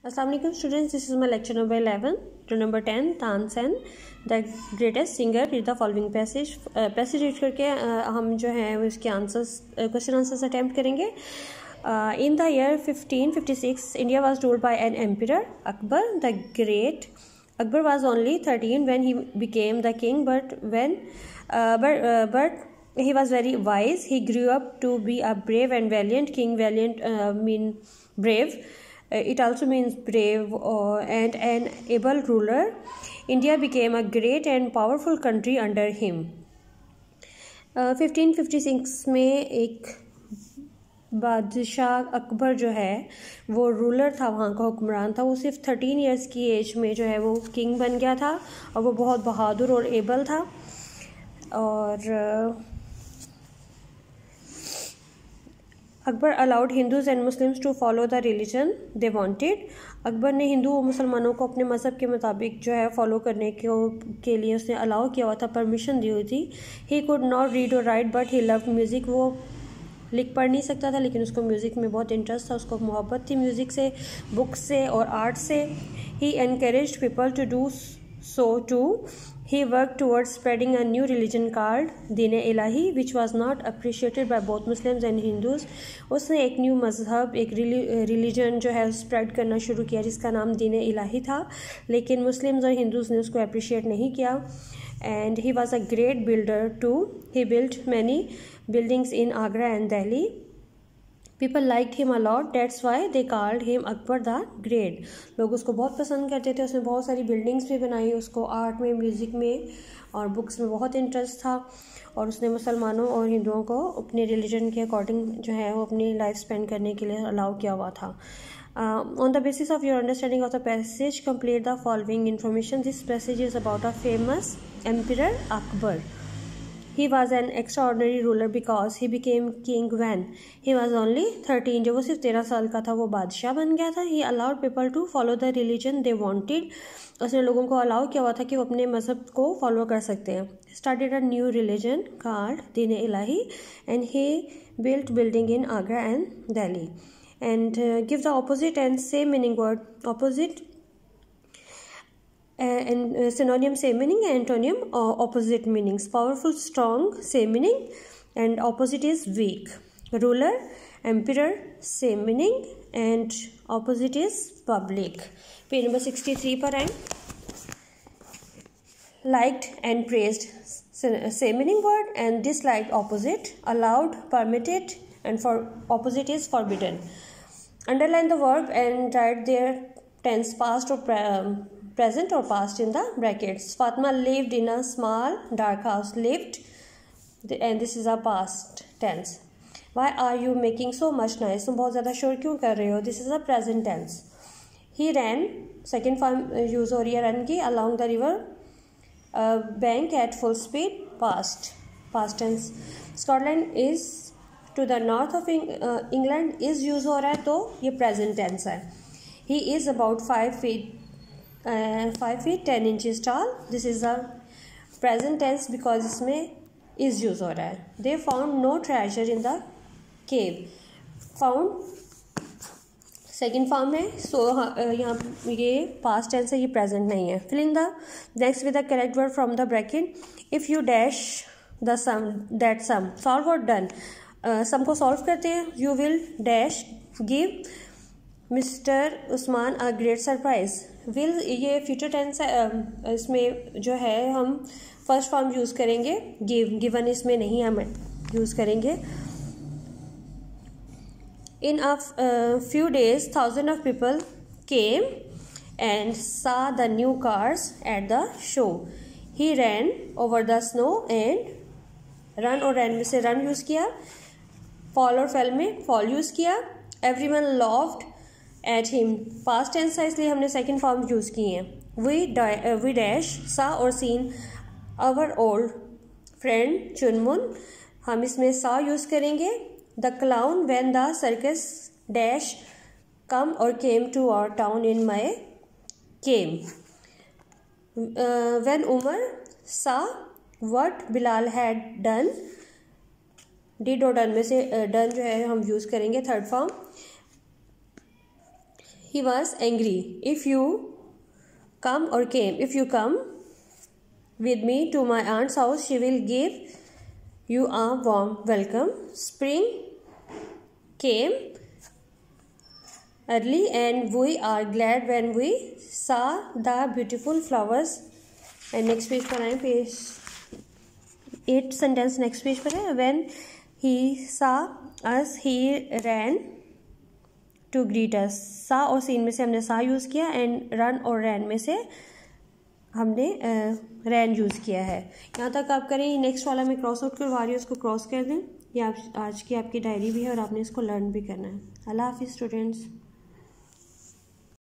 Assalamu alaikum students, this is my lecture number 11 to number 10 Tansen the greatest singer. Read the following passage. Passage read करके हम जो है इसके answers question answers attempt करेंगे. In the year 1556 India was ruled by an emperor, Akbar the Great. Akbar was only 13 when he became the king, but he was very wise. He grew up to be a brave and valiant king. Valiant mean brave. It also means brave and an able ruler. India became a great and powerful country under him. 1556 में एक बादशाह अकबर जो है वो ruler था, वहाँ का हुक्मरान था. वो सिर्फ 13 इयर्स की एज में जो है वो किंग बन गया था और वो बहुत बहादुर और एबल था. और Akbar allowed Hindus and Muslims to follow the religion they wanted. Akbar ने हिंदू और मुसलमानों को अपने मज़हब के मुताबिक जो है फॉलो करने के लिए उसने अलाउ किया हुआ था, परमिशन दी हुई थी. ही कुड नॉट रीड और right but he loved music. वो लिख पढ़ नहीं सकता था लेकिन उसको म्यूज़िक में बहुत इंटरेस्ट था, उसको मोहब्बत थी म्यूज़िक से, बुक्स से और आर्ट से. He encouraged people to do so too. He worked towards spreading a new religion called Deen-e-Ilahi, which was not appreciated by both Muslims and Hindus. उसने एक न्यू मज़हब, एक रिलीजन जो है स्प्रेड करना शुरू किया जिसका नाम दीन-ए-इलाही था, लेकिन मुस्लिम्स और हिंदूज़ ने उसको अप्रिशिएट नहीं किया. And he was a great builder too. He built many buildings in Agra and Delhi. People liked him a lot. That's why they called him Akbar the Great. लोग उसको बहुत पसंद करते थे. उसने बहुत सारी बिल्डिंग्स भी बनाई. उसको आर्ट में, म्यूज़िक में और बुक्स में बहुत इंटरेस्ट था और उसने मुसलमानों और हिंदुओं को अपने रिलीजन के अकॉर्डिंग जो है वो अपनी लाइफ स्पेंड करने के लिए अलाउ किया हुआ था. On the basis of your understanding of the passage, complete the following information. This passage is about a famous emperor Akbar. He was an extraordinary ruler because he became king when he was only 13. जब वो सिर्फ 13 साल का था वो बादशाह बन गया था. He allowed people to follow the religion they wanted. उसने लोगों को अलाउ किया हुआ था कि वो अपने मज़हब को फॉलो कर सकते हैं. Started a new religion called Deen-e-Ilahi and he built building in Agra and Delhi. And give the opposite and same meaning word. Opposite and synonym same meaning, antonym opposite meanings. Powerful, strong same meaning and opposite is weak. Ruler, emperor same meaning and opposite is public. Page number 63 पर आए. Liked and praised same meaning word and disliked opposite. Allowed, permitted and for opposite is forbidden. Underline the verb and write their tense, past or present or past in the brackets. Fatma lived in a small dark house. Lived, and this is a past tense. Why are you making so much noise? तुम बहुत ज़्यादा शोर क्यों कर रहे हो? This is a present tense. He ran, second form use हो रही है run की, along the river bank at full speed. Past tense. Scotland is to the north of England is use हो रहा है तो ये present tense है. He is about 5 feet 10 inches tall. This is a present tense because इसमें is use हो रहा है. They found no treasure in the cave. Found second form है, so यहाँ ये past tense है, ये present नहीं है. Fill in the next with the correct word from the bracket. If you dash the sum, that sum. Solve or done. sum को solve करते हैं. You will dash give mister Usman a great surprise. Will ये future tense है, इसमें जो है हम first form use करेंगे. गिवन इसमें नहीं हम यूज़ करेंगे. In a few days 1000 of people came and saw the new cars at the show. He ran over the snow and run और रैन में से रन यूज़ किया. फॉल और फेल में फॉल यूज़ किया. Everyone loved at him. Past tense है इसलिए हमने सेकेंड फॉर्म यूज़ किए हैं. वी डैश सा और सीन आवर ओल्ड फ्रेंड चुनमुन. हम इसमें सा यूज़ करेंगे. The clown when the circus dash come और came to our town in my came. When Umar saw what Bilal had done. Did और डन में से डन जो है हम यूज़ करेंगे third form. he was angry. If you come or came, if you come with me to my aunt's house, she will give you a warm welcome. Spring came early and we are glad when we saw the beautiful flowers. And next page पर आए, page 8 sentence next page पर है. When he saw us he ran to greet us. सा और scene में से हमने सा यूज़ किया एंड रन और रैन में से हमने रैन यूज़ किया है. यहाँ तक आप करें. नेक्स्ट वाला मैं क्रॉस आउट करवा रही हूँ, उसको क्रॉस कर दें. ये आज की आपकी डायरी भी है और आपने इसको लर्न भी करना है. अल्लाह हाफिज़ स्टूडेंट्स.